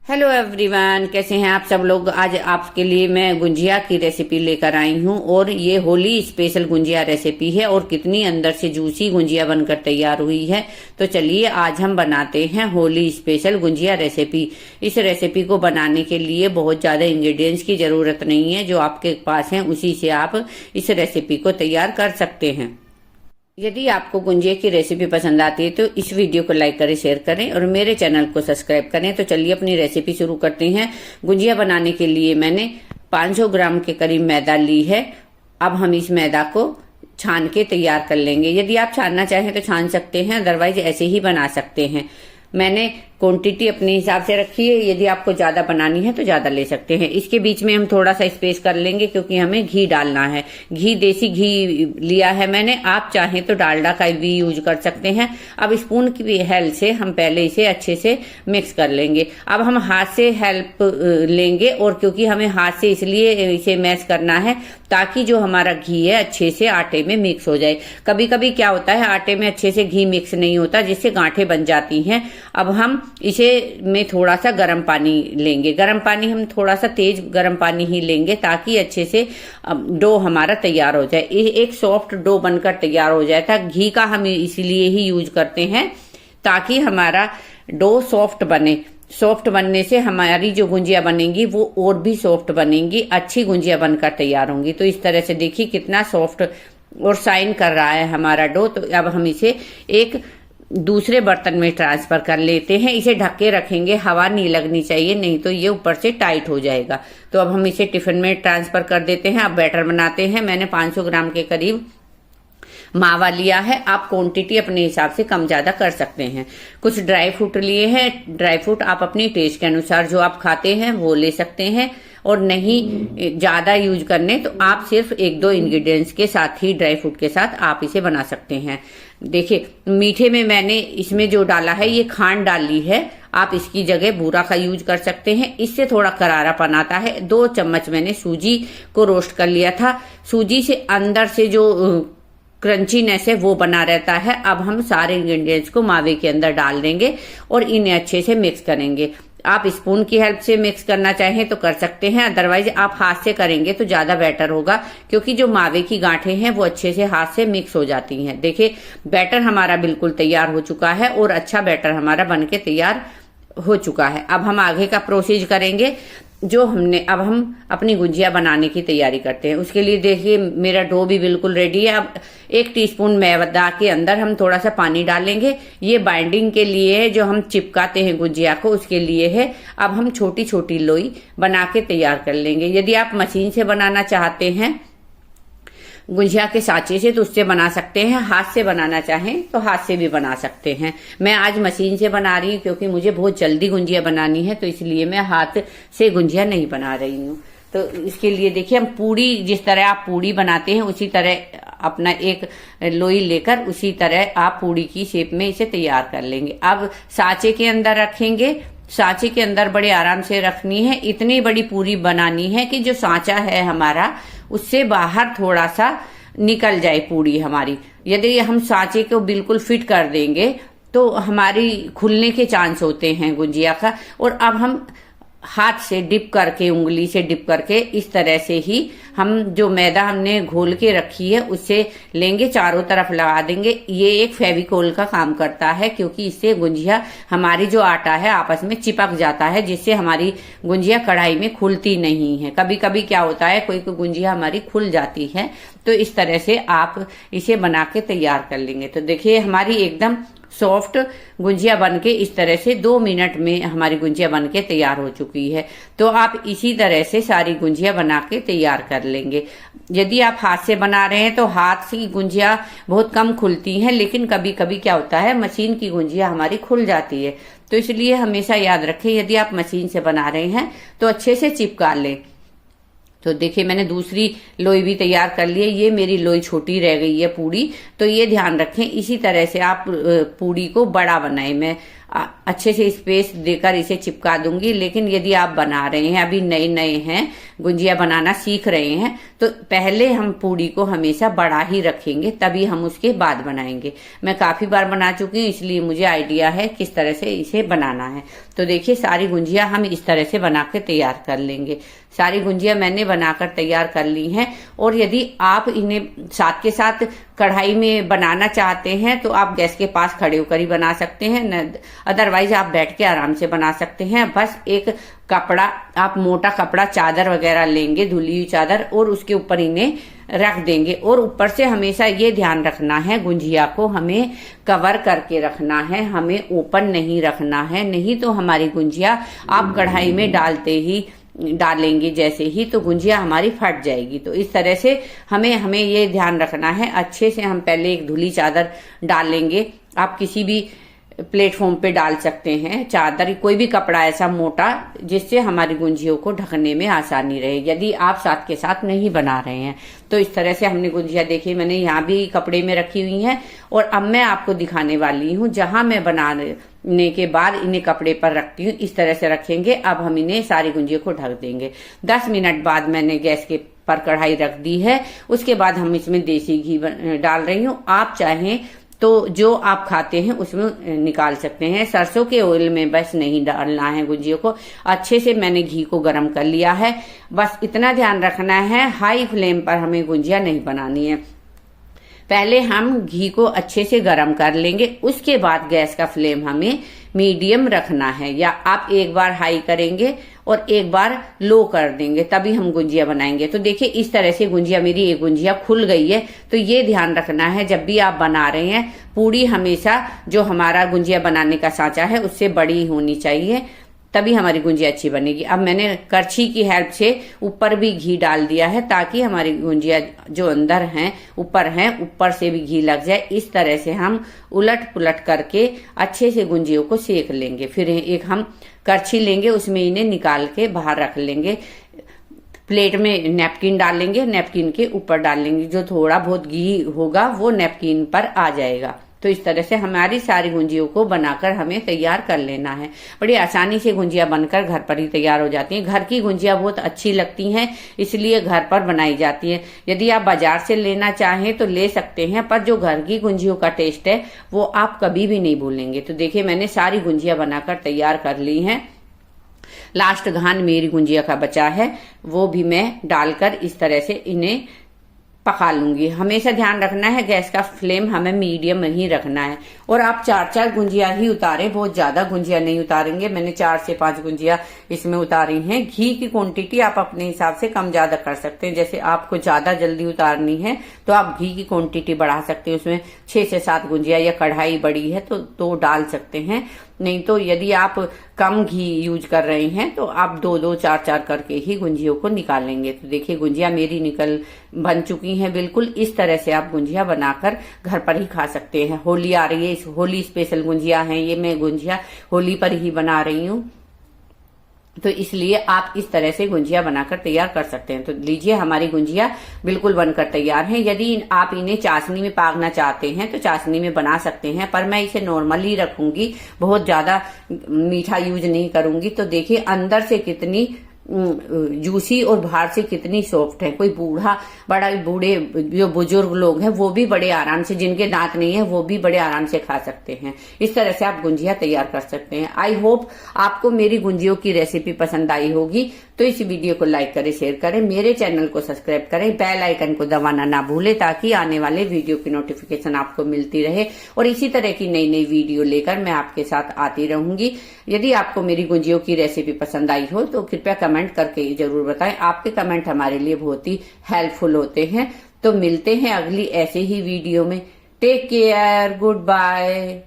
Hello everyone, कैसे हैं आप सब लोग। आज आपके लिए मैं गुंजिया की रेसिपी लेकर आई हूं और ये होली स्पेशल गुंजिया रेसिपी है और कितनी अंदर से जूसी गुंजिया बनकर तैयार हुई है। तो चलिए आज हम बनाते हैं होली स्पेशल गुंजिया रेसिपी। इस रेसिपी को बनाने के लिए बहुत ज्यादा इंग्रेडिएंट्स की जरूरत नहीं है, जो आपके पास है उसी से आप इस रेसिपी को तैयार कर सकते हैं। यदि आपको गुंजिया की रेसिपी पसंद आती है तो इस वीडियो को लाइक करें, शेयर करें और मेरे चैनल को सब्सक्राइब करें। तो चलिए अपनी रेसिपी शुरू करते हैं। गुंजिया बनाने के लिए मैंने 500 ग्राम के करीब मैदा ली है। अब हम इस मैदा को छान के तैयार कर लेंगे। यदि आप छानना चाहें तो छान सकते हैं, अदरवाइज ऐसे ही बना सकते हैं। मैंने क्वांटिटी अपने हिसाब से रखी है, यदि आपको ज्यादा बनानी है तो ज्यादा ले सकते हैं। इसके बीच में हम थोड़ा सा स्पेस कर लेंगे क्योंकि हमें घी डालना है। घी देसी घी लिया है मैंने, आप चाहें तो डालडा का भी यूज कर सकते हैं। अब स्पून की हेल्प से हम पहले इसे अच्छे से मिक्स कर लेंगे। अब हम हाथ से हेल्प लेंगे, और क्योंकि हमें हाथ से इसलिए इसे मैश करना है ताकि जो हमारा घी है अच्छे से आटे में मिक्स हो जाए। कभी कभी क्या होता है आटे में अच्छे से घी मिक्स नहीं होता, जिससे गांठें बन जाती हैं। अब हम इसे में थोड़ा सा गर्म पानी लेंगे। गर्म पानी हम थोड़ा सा तेज गर्म पानी ही लेंगे ताकि अच्छे से डो हमारा तैयार हो जाए, एक सॉफ्ट डो बनकर तैयार हो जाए था। घी का हम इसलिए ही यूज करते हैं ताकि हमारा डो सॉफ्ट बने। सॉफ्ट बनने से हमारी जो गुंजिया बनेंगी वो और भी सॉफ्ट बनेंगी, अच्छी गुंजिया बनकर तैयार होंगी। तो इस तरह से देखिए कितना सॉफ्ट और शाइन कर रहा है हमारा डो। तो अब हम इसे एक दूसरे बर्तन में ट्रांसफर कर लेते हैं। इसे ढक के रखेंगे, हवा नहीं लगनी चाहिए, नहीं तो ये ऊपर से टाइट हो जाएगा। तो अब हम इसे टिफिन में ट्रांसफर कर देते हैं। अब बैटर बनाते हैं। मैंने 500 ग्राम के करीब मावा लिया है। आप क्वांटिटी अपने हिसाब से कम ज्यादा कर सकते हैं। कुछ ड्राई फ्रूट लिए हैं। ड्राई फ्रूट आप अपनी टेस्ट के अनुसार जो आप खाते हैं वो ले सकते हैं, और नहीं ज्यादा यूज करने तो आप सिर्फ 1-2 इंग्रेडिएंट्स के साथ ही, ड्राई फ्रूट के साथ आप इसे बना सकते हैं। देखिए मीठे में मैंने इसमें जो डाला है ये खांड डाली है। आप इसकी जगह बूरा का यूज कर सकते हैं, इससे थोड़ा करारापन आता है। 2 चम्मच मैंने सूजी को रोस्ट कर लिया था। सूजी से अंदर से जो क्रंचीनेस है वो बना रहता है। अब हम सारे इंग्रेडिएंट्स को मावे के अंदर डाल देंगे और इन्हें अच्छे से मिक्स करेंगे। आप स्पून की हेल्प से मिक्स करना चाहें तो कर सकते हैं, अदरवाइज आप हाथ से करेंगे तो ज्यादा बेटर होगा, क्योंकि जो मावे की गांठें हैं वो अच्छे से हाथ से मिक्स हो जाती हैं। देखिए बैटर हमारा बिल्कुल तैयार हो चुका है और अच्छा बैटर हमारा बनके तैयार हो चुका है। अब हम आगे का प्रोसीज करेंगे। अब हम अपनी गुंजिया बनाने की तैयारी करते हैं। उसके लिए देखिए मेरा डो भी बिल्कुल रेडी है। अब 1 टीस्पून मैदा के अंदर हम थोड़ा सा पानी डालेंगे। ये बाइंडिंग के लिए है, जो हम चिपकाते हैं गुंजिया को उसके लिए है। अब हम छोटी छोटी लोई बना के तैयार कर लेंगे। यदि आप मशीन से बनाना चाहते हैं गुंजिया के साँचे से तो उससे बना सकते हैं, हाथ से बनाना चाहें तो हाथ से भी बना सकते हैं। मैं आज मशीन से बना रही हूँ क्योंकि मुझे बहुत जल्दी गुंजिया बनानी है, तो इसलिए मैं हाथ से गुंजिया नहीं बना रही हूँ। तो इसके लिए देखिए हम पूड़ी, जिस तरह आप पूड़ी बनाते हैं उसी तरह अपना एक लोई लेकर उसी तरह आप पूड़ी की शेप में इसे तैयार कर लेंगे। अब साँचे के अंदर रखेंगे। सांचे के अंदर बड़े आराम से रखनी है। इतनी बड़ी पूरी बनानी है कि जो सांचा है हमारा उससे बाहर थोड़ा सा निकल जाए पूरी हमारी। यदि हम सांचे को बिल्कुल फिट कर देंगे तो हमारी खुलने के चांस होते हैं गुंजिया का। और अब हम हाथ से डिप करके, उंगली से डिप करके इस तरह से ही हम जो मैदा हमने घोल के रखी है उससे लेंगे, चारों तरफ लगा देंगे। ये एक फेविकोल का काम करता है, क्योंकि इससे गुंजिया हमारी जो आटा है आपस में चिपक जाता है, जिससे हमारी गुंजिया कढ़ाई में खुलती नहीं है। कभी कभी क्या होता है कोई गुंजिया हमारी खुल जाती है। तो इस तरह से आप इसे बना के तैयार कर लेंगे। तो देखिए हमारी एकदम सॉफ्ट गुंजिया बनके इस तरह से 2 मिनट में हमारी गुंजिया बनके तैयार हो चुकी है। तो आप इसी तरह से सारी गुंजिया बना के तैयार कर लेंगे। यदि आप हाथ से बना रहे हैं तो हाथ की गुंजिया बहुत कम खुलती हैं, लेकिन कभी कभी क्या होता है मशीन की गुंजिया हमारी खुल जाती है। तो इसलिए हमेशा याद रखें, यदि आप मशीन से बना रहे हैं तो अच्छे से चिपका लें। तो देखिए मैंने दूसरी लोई भी तैयार कर ली है। ये मेरी लोई छोटी रह गई है पूड़ी, तो ये ध्यान रखें। इसी तरह से आप पूड़ी को बड़ा बनाएं। मैं अच्छे से स्पेस देकर इसे चिपका दूंगी। लेकिन यदि आप बना रहे हैं, अभी नए नए हैं, गुंजिया बनाना सीख रहे हैं, तो पहले हम पूड़ी को हमेशा बड़ा ही रखेंगे, तभी हम उसके बाद बनाएंगे। मैं काफी बार बना चुकी हूँ, इसलिए मुझे आइडिया है किस तरह से इसे बनाना है। तो देखिए सारी गुंजिया हम इस तरह से बना के तैयार कर लेंगे। सारी गुंजिया मैंने बनाकर तैयार कर ली हैं। और यदि आप इन्हें साथ के साथ कढ़ाई में बनाना चाहते हैं तो आप गैस के पास खड़े होकर ही बना सकते हैं, अदरवाइज आप बैठ के आराम से बना सकते हैं। बस एक कपड़ा, आप मोटा कपड़ा, चादर वगैरह लेंगे, धुली हुई चादर, और उसके ऊपर इन्हें रख देंगे। और ऊपर से हमेशा ये ध्यान रखना है, गुंजिया को हमें कवर करके रखना है, हमें ओपन नहीं रखना है, नहीं तो हमारी गुंजिया आप कढ़ाई में डालेंगे जैसे ही, तो गुंजिया हमारी फट जाएगी। तो इस तरह से हमें ये ध्यान रखना है। अच्छे से हम पहले एक धुली चादर डालेंगे। आप किसी भी प्लेटफॉर्म पे डाल सकते हैं चादर, कोई भी कपड़ा ऐसा मोटा जिससे हमारी गुंजियों को ढकने में आसानी रहे, यदि आप साथ के साथ नहीं बना रहे हैं। तो इस तरह से हमने गुंजिया, देखिए मैंने यहाँ भी कपड़े में रखी हुई हैं। और अब मैं आपको दिखाने वाली हूँ, जहां मैं बनाने के बाद इन्हें कपड़े पर रखती हूँ, इस तरह से रखेंगे। अब हम इन्हें सारी गुंजियों को ढक देंगे। 10 मिनट बाद मैंने गैस के पर कढ़ाई रख दी है। उसके बाद हम इसमें देसी घी डाल रही हूँ। आप चाहें तो जो आप खाते हैं उसमें निकाल सकते हैं, सरसों के ऑयल में बस नहीं डालना है गुंजियों को। अच्छे से मैंने घी को गर्म कर लिया है। बस इतना ध्यान रखना है, हाई फ्लेम पर हमें गुंजिया नहीं बनानी है। पहले हम घी को अच्छे से गर्म कर लेंगे, उसके बाद गैस का फ्लेम हमें मीडियम रखना है, या आप एक बार हाई करेंगे और एक बार लो कर देंगे, तभी हम गुंजिया बनाएंगे। तो देखिए इस तरह से गुंजिया, मेरी एक गुंजिया खुल गई है। तो ये ध्यान रखना है, जब भी आप बना रहे हैं, पूड़ी हमेशा जो हमारा गुंजिया बनाने का सांचा है उससे बड़ी होनी चाहिए, तभी हमारी गुंजिया अच्छी बनेगी। अब मैंने करछी की हेल्प से ऊपर भी घी डाल दिया है, ताकि हमारी गुंजिया जो अंदर हैं, ऊपर से भी घी लग जाए। इस तरह से हम उलट पुलट करके अच्छे से गुंजियों को सेक लेंगे। फिर एक हम करछी लेंगे, उसमें इन्हें निकाल के बाहर रख लेंगे। प्लेट में नैपकिन डालेंगे, नैपकिन के ऊपर डालेंगे, जो थोड़ा बहुत घी होगा वो नैपकिन पर आ जाएगा। तो इस तरह से हमारी सारी गुंजियों को बनाकर हमें तैयार कर लेना है। बड़ी आसानी से गुंजिया बनकर घर पर ही तैयार हो जाती हैं। घर की गुंजिया बहुत अच्छी लगती हैं, इसलिए घर पर बनाई जाती है। यदि आप बाजार से लेना चाहें तो ले सकते हैं, पर जो घर की गुंजियों का टेस्ट है वो आप कभी भी नहीं भूलेंगे। तो देखिए मैंने सारी गुंजिया बनाकर तैयार कर ली हैं। लास्ट घान मेरी गुंजिया का बचा है, वो भी मैं डालकर इस तरह से इन्हें पका लूंगी। हमेशा ध्यान रखना है, गैस का फ्लेम हमें मीडियम ही रखना है। और आप 4-4 गुंजिया ही उतारें, बहुत ज्यादा गुंजिया नहीं उतारेंगे। मैंने 4 से 5 गुंजिया इसमें उतारी हैं। घी की क्वांटिटी आप अपने हिसाब से कम ज्यादा कर सकते हैं। जैसे आपको ज्यादा जल्दी उतारनी है तो आप घी की क्वांटिटी बढ़ा सकते हैं, उसमें 6 से 7 गुंजिया, या कढ़ाई बड़ी है तो डाल सकते हैं। नहीं तो यदि आप कम घी यूज कर रहे हैं तो आप 2-2, 4-4 करके ही गुंजियों को निकालेंगे। तो देखिए गुंजिया मेरी बन चुकी हैं बिल्कुल। इस तरह से आप गुंजिया बनाकर घर पर ही खा सकते हैं। होली आ रही है, इस होली स्पेशल गुंजिया हैं ये, मैं गुंजिया होली पर ही बना रही हूँ, तो इसलिए आप इस तरह से गुंजिया बनाकर तैयार कर सकते हैं। तो लीजिए हमारी गुंजिया बिल्कुल बनकर तैयार है। यदि आप इन्हें चाशनी में पागना चाहते हैं तो चाशनी में बना सकते हैं, पर मैं इसे नॉर्मली रखूंगी, बहुत ज्यादा मीठा यूज नहीं करूंगी। तो देखिए अंदर से कितनी जूसी और बाहर से कितनी सॉफ्ट है। कोई बूढ़े जो बुजुर्ग लोग हैं वो भी बड़े आराम से, जिनके दांत नहीं है वो भी बड़े आराम से खा सकते हैं। इस तरह से आप गुंजिया तैयार कर सकते हैं। आई होप आपको मेरी गुंजियों की रेसिपी पसंद आई होगी। तो इस वीडियो को लाइक करें, शेयर करें, मेरे चैनल को सब्सक्राइब करें, बेल आइकन को दबाना ना भूलें, ताकि आने वाले वीडियो की नोटिफिकेशन आपको मिलती रहे। और इसी तरह की नई नई वीडियो लेकर मैं आपके साथ आती रहूंगी। यदि आपको मेरी गुंजियों की रेसिपी पसंद आई हो तो कृपया कमेंट करके जरूर बताएं। आपके कमेंट हमारे लिए बहुत ही हेल्पफुल होते हैं। तो मिलते हैं अगली ऐसे ही वीडियो में। Take care, good bye.